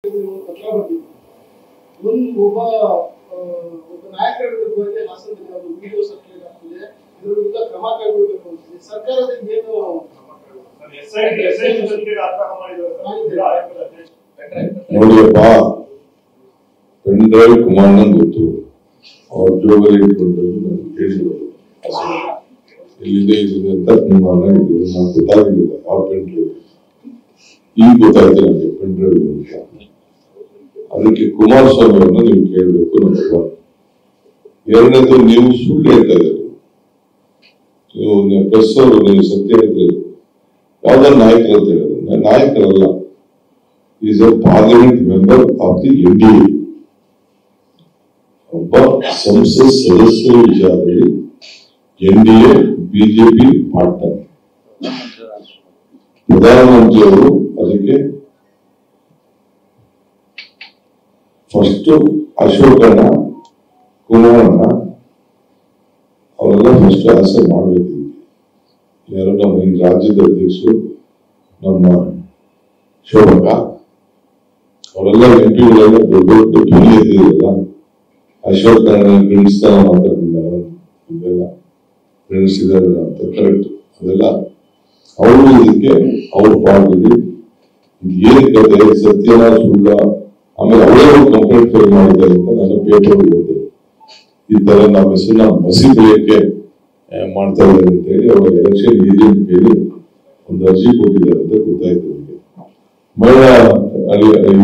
ಒಬ್ಬ ನಾಯಕರ ವಿರುದ್ಧವಾಗಿ ಹಾಸನದಲ್ಲಿ ಒಂದು ವಿಡಿಯೋ ಸರ್ಕ್ಯುಲೇಟ್ ಆಗ್ತಿದೆ. ಇದರ ವಿರುದ್ಧ ಕ್ರಮ ಕೈಗೊಳ್ಳಬೇಕು ಅಂತಿದೆ. ಸರ್ಕಾರದಿಂದ ಏನು ನೋಡಿಯಪ್ಪ, ಪೆನ್ ಡ್ರೈವ್ ಕುಮಾರಣ್ಣನ್ ಗೊತ್ತು, ಅವ್ರ ಜೋಗಲ್ಲಿ ಇಟ್ಕೊಂಡು ನನಗೆ ಕೇಳಿದ್ರು ಇಲ್ಲಿದೆ ಇಲ್ಲಿದೆ ಅಂತ ಕುಮಾರಣ್ಣ ಇಟ್ಟಿದ್ರು. ನಾನು ಗೊತ್ತಾಗಿಲ್ಲ ಯಾವ ಪೆನ್ ಡ್ರೈವ್, ಈಗ ಗೊತ್ತಾಯ್ತು ನನಗೆ ಪೆನ್ ಡ್ರೈವ್ ಅಂತ. ಅದಕ್ಕೆ ಕುಮಾರಸ್ವಾಮಿ ಅವ್ರನ್ನ ನೀವು ಕೇಳಬೇಕು. ನಂಬರ್ ಎರಡನೇದು, ನೀವು ಸುಳ್ಳು ಹೇಳ್ತಾ ಇದ್ದೀರಿ. ನೀವು ಪ್ರೆಸ್ ಅವರು ನೀವು ಸತ್ಯ ಹೇಳ್ತಿದ್ರು. ಯಾವ್ದಾರ ನಾಯಕರು ಅಂತ ಹೇಳಿದ್ರು, ನಾಯಕರಲ್ಲ, is a parliament member of the NDA. ಒಬ್ಬ ಸಂಸತ್ ಸದಸ್ಯರ ವಿಚಾರದಲ್ಲಿ NDA ಬಿಜೆಪಿ ಪಾರ್ಟ್ನರ್. ಪ್ರಧಾನಮಂತ್ರಿಯವರು ಅದಕ್ಕೆ ಫಸ್ಟ್ ಅಶೋಕಣ್ಣ, ಕುಮಾರಣ್ಣ ಅವರೆಲ್ಲ ಫಸ್ಟ್ ಆನ್ಸರ್ ಮಾಡಬೇಕು. ಯಾರು ನಮ್ಮ ಈ ರಾಜ್ಯದ ಅಧ್ಯಕ್ಷರು, ನಮ್ಮ ಶೋಭಕ ಅವರೆಲ್ಲ ಎಂಪಿಗಳೆಲ್ಲ ದೊಡ್ಡ ದೊಡ್ಡ ಧ್ವನಿ ಎದ್ದಿರಲ್ಲ. ಅಶೋಕಣ್ಣ ಗಣಿಸ್ತಾನ ಮಾತಾಡಿದ್ದಾರೆ, ಇವೆಲ್ಲ ಗಣಿಸಿದ್ದಾರೆ ಅಂತ ಕರೆಕ್ಟ್. ಅದೆಲ್ಲ ಅವರು ಇದಕ್ಕೆ ಅವ್ರ ಪಾರ್ಟಿಲಿ ಏನ್ ಕತೆ, ಸತ್ಯನ ಸುಳ್ಳ, ಆಮೇಲೆ ಅವರೇ ಒಂದು ಕಂಪ್ಲೇಂಟ್ ಫೈಲ್ ಮಾಡಿದ್ದಾರೆ ಅಂತ ನನ್ನ ಪೇಪರ್ ಓದಿದೆ. ಈ ತರ ನಮ್ಮ ಹೆಸರನ್ನ ಮಸಿ ಬೆಳೆಯಕ್ಕೆ ಮಾಡ್ತಾ ಇದ್ದಾರೆ ಅಂತ ಹೇಳಿ ಅವರ ಎಲೆಕ್ಷನ್ ಏಜೆಂಟ್ ಹೇಳಿ ಒಂದು ಅರ್ಜಿ ಕೊಟ್ಟಿದ್ದಾರೆ ಅಂತ ಗೊತ್ತಾಯ್ತು ನನಗೆ. ಮಹಿಳಾ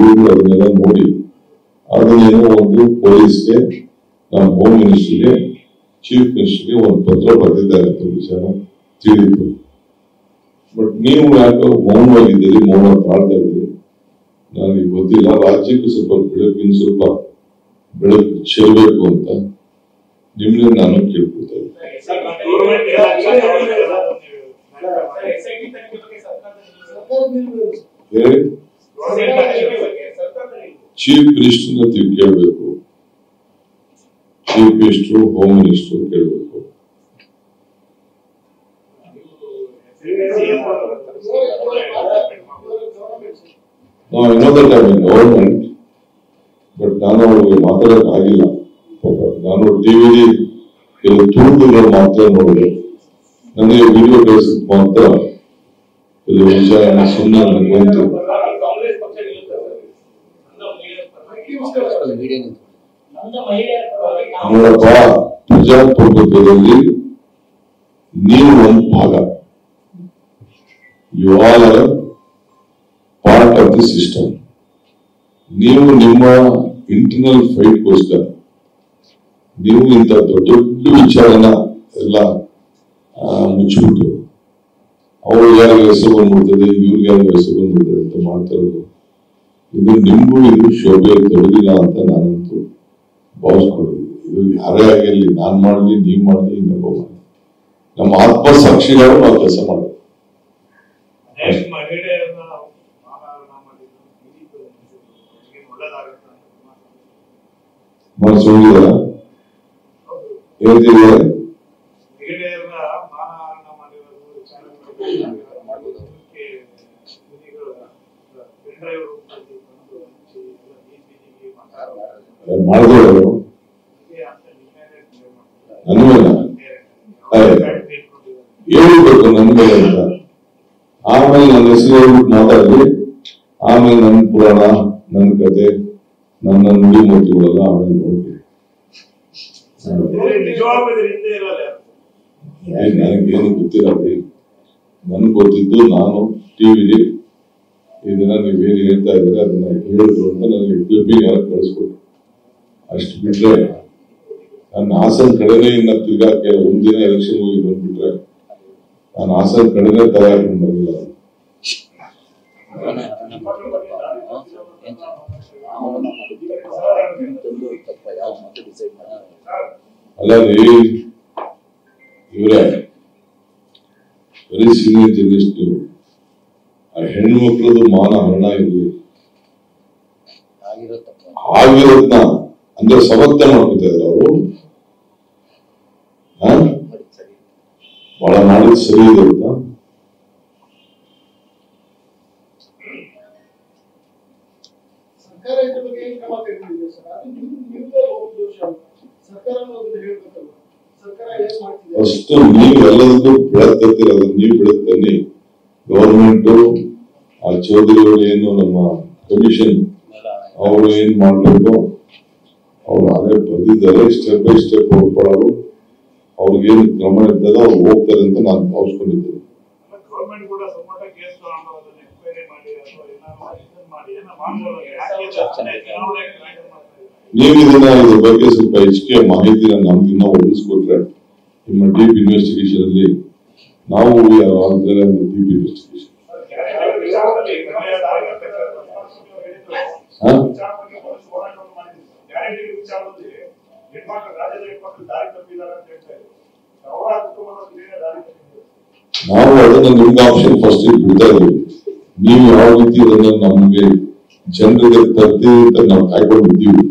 ಇವರು ಅದನ್ನೆಲ್ಲ ನೋಡಿ ಅದನ್ನೇನೋ ಒಂದು ಪೊಲೀಸ್ಗೆ, ನಮ್ಮ ಹೋಮ್ ಮಿನಿಸ್ಟರ್ಗೆ, ಚೀಫ್ ಮಿನಿಸ್ಟರ್ಗೆ ಒಂದು ಪತ್ರ ಬರೆದಿದ್ದಾರೆ ಅಂತ ವಿಚಾರ ತಿಳಿಯಿತು. ಬಟ್ ನೀವು ಯಾಕೋ ಮೌನವಾಗಿದ್ದೀರಿ, ಮೌನ ತಾಳ್ತಾ ಇದ್ದೀರಿ. ನನಗೆ ಗೊತ್ತಿಲ್ಲ, ರಾಜ್ಯಕ್ಕೆ ಸ್ವಲ್ಪ ಬೆಳಕಿನ ಸ್ವಲ್ಪ ಬೆಳಕು ಚೆಲ್ಲಬೇಕು ಅಂತ ನಿಮ್ಗೆ ನಾನು ಕೇಳ್ಕೊಳ್ತಾ ಇದ್ದೀನಿ. ಚೀಫ್ ಮಿನಿಸ್ಟರ್ ಕೇಳಬೇಕು, ಚೀಫ್ ಮಿನಿಸ್ಟರ್, ಹೋಮ್ ಮಿನಿಸ್ಟರ್ ಕೇಳಬೇಕು. ಗವರ್ಮೆಂಟ್, ಬಟ್ ನಾನು ಅವ್ರಿಗೆ ಮಾತಾಡಕ್ ಆಗಿಲ್ಲ. ನಾನು ಟಿವಿಲಿ ಕೆಲವು ತುಣುಕುಗಳು ಮಾತ್ರ ನೋಡಿದೆ. ನನಗೆ ವಿಡಿಯೋ ಕಳಿಸಕ್ ಮಾತ್ರ ಕೆಲವು ವಿಚಾರ ಸುಮ್ಮನೆ ನನಗೆ ಬಂತು. ನೋಡಪ್ಪ, ಪ್ರಜಾಪ್ರಭುತ್ವದಲ್ಲಿ ನೀವು ಒಂದು ಭಾಗ, you all are part of the system. ನೀವು ನಿಮ್ಮ ಇಂಟರ್ನಲ್ ಫೈಟ್ಗೋಸ್ಕರ ನೀವು ಇಂಥ ದೊಡ್ಡ ದೊಡ್ಡ ವಿಚಾರನ ಎಲ್ಲ ಮುಚ್ಚಿಬಿಟ್ಟು ಅವ್ರು ಯಾರಿಗೆ ಹೆಸರು ಬಂದ್ಬಿಡ್ತದೆ, ಇವ್ರಿಗೆ ಯಾರಿಗೆ ಹೆಸರು ಬಂದ್ಬಿಡ್ತದೆ ಅಂತ ಮಾಡ್ತಾ ಇರೋದು, ಇದು ನಿಮ್ಗೂ ಇದು ಶೋಭೆ ತರುವುದಿಲ್ಲ ಅಂತ ನಾನಂತೂ ಭಾವಿಸ್ಕೊಂಡಿದ್ದೀನಿ. ಇದು ಯಾರೇ ಆಗಿರಲಿ, ನಾನ್ ಮಾಡಲಿ, ನೀವ್ ಮಾಡಲಿ, ಇನ್ನೊಬ್ಬ ಮಾಡಲಿ, ನಮ್ಮ ಆತ್ಮ ಸಾಕ್ಷಿಗಳು ನಾವು ಕೆಲಸ ಮಾಡಬೇಕು. ಮನಸ್ಸು ಹೋಗಿದಾರ ಹೇಳ್ತಿದ್ದಾರೆ. ಮಾಡಿದವರು ನನ್ನ ಮೇಲೆ ಹೇಳ್ಬೇಕು, ನನ್ನ ಮೇಲೆ ಅಂತ. ಆಮೇಲೆ ನನ್ನ ಹೆಸರು ಹೇಳ್ಬಿಟ್ಟು ಮಾತಾಡಿ, ಆಮೇಲೆ ನನ್ನ ಪುರಾಣ, ನನ್ನ ಕತೆ, ನನ್ನ ನುಡಿ ಮೂರ್ತಿಗಳೆಲ್ಲ ಆಮೇಲೆ ನೋಡ್ಬೇಕು. ನನಗೇನು ಗೊತ್ತಿಲ್ಲ. ನನ್ಗೆ ಗೊತ್ತಿದ್ದು, ನಾನು ಟಿವಿಲಿ ಇದನ್ನ ನೀವೇನು ಹೇಳ್ತಾ ಇದ್ರೆ ಅದನ್ನ ಹೇಳಿದ್ರು ಅಂತ ನನಗೆ ಕ್ಲಿಪ್ಪಿಂಗ್ ಯಾರು ಕಳಿಸ್ಕೊಟ್ರು. ಅಷ್ಟು ಬಿಟ್ರೆ ನನ್ನ ಹಾಸನ ಕಡೆನೇ ಇನ್ನ ತಿರ್ಗಾಕೆ ಒಂದಿನ ಎಲೆಕ್ಷನ್ ಹೋಗಿ ಬಂದ್ಬಿಟ್ರೆ ನಾನು ಹಾಸನ ಕಡೆನೇ ತಯಾರಿ ಬರಲಿಲ್ಲ. ಅಲ್ಲ ರೀ, ಇವರೇ ವೆರಿ ಸೀನಿಯರ್ ಜರ್ನಲಿಸ್ಟ್. ಆ ಹೆಣ್ಮಕ್ಳದು ಮಾನ ಹರಣ ಇರಲಿ ಆಗಿರೋದ್ನ ಅಂದ್ರೆ ಸಮರ್ಥನೆ ಮಾಡ್ಕೊತಾ ಇದ್ರು ಅವರು. ಬಹಳ ಮಾಡಿದ್ ಸರಿ ಇದೆ ಅಂತ ಸರ್ಕಾರ ಇದ್ರ ಬಗ್ಗೆ ಏನ್ ಕ್ರಮ ಕೈಗೊಂಡಿದೆ ಸರ್? ಅದು ನಿಮ್ದೇ ಒಂದು ದೋಷ ಅಲ್ಲ. ಸರ್ಕಾರ ಅನ್ನೋದನ್ನ ಹೇಳ್ಬೇಕಲ್ಲ. ಸರ್ಕಾರ ಏನ್ ಮಾಡ್ತಿದೆ? ಅಷ್ಟು ನೀವು ಎಲ್ಲದಕ್ಕೂ ಬೆಳೆತಿರೋದು ನೀವು ಬೆಳೆತನ್ನಿ. ಗವರ್ಮೆಂಟ್ ಆ ಚೌಧರಿಗಳು ಏನು ನಮ್ಮ ಕಮಿಷನ್ ಅವರು ಏನ್ ಮಾಡ್ಬೇಕು ಅವ್ರು ಅದೇ ಬಂದಿದ್ದಾರೆ. ಸ್ಟೆಪ್ ಬೈ ಸ್ಟೆಪ್ ಹೋಗ್ಕೊಳ್ಳೋರು ಅವ್ರಿಗೇನು ಕ್ರಮ ಇರ್ತದೆ ಅವ್ರು ಹೋಗ್ತಾರೆ ಅಂತ ನಾನು ಭಾವಿಸ್ಕೊಂಡಿದ್ದೇನೆ. ನೀವು ಇದನ್ನ ಇದ್ರ ಬಗ್ಗೆ ಸ್ವಲ್ಪ ಹೆಚ್ಚಿಗೆ ಮಾಹಿತಿನ ನಮ್ಗಿನ್ನ ಒದಗಿಸ್ಕೊಟ್ರೆ ನಿಮ್ಮ ಡೀಪ್ ಇನ್ವೆಸ್ಟಿಗೇಷನ್ ಅಲ್ಲಿ ನಾವು ಡೀಪ್ ಇನ್ವೆಸ್ಟಿಗೇಷನ್ ನಾವು ಅದನ್ನ ನಿಮ್ಗೆ ಆಪ್ಷನ್ ಫಸ್ಟ್ ಬಿಡ್ತಾ ಇದ್ದೀವಿ. ನೀವು ಯಾವ ರೀತಿ ಅದನ್ನ ನಮ್ಗೆ ಜನರಿಗೆ ತರ್ತೀವಿ ಅಂತ ನಾವು ಕಾಯ್ಕೊಂಡಿದ್ದೀವಿ.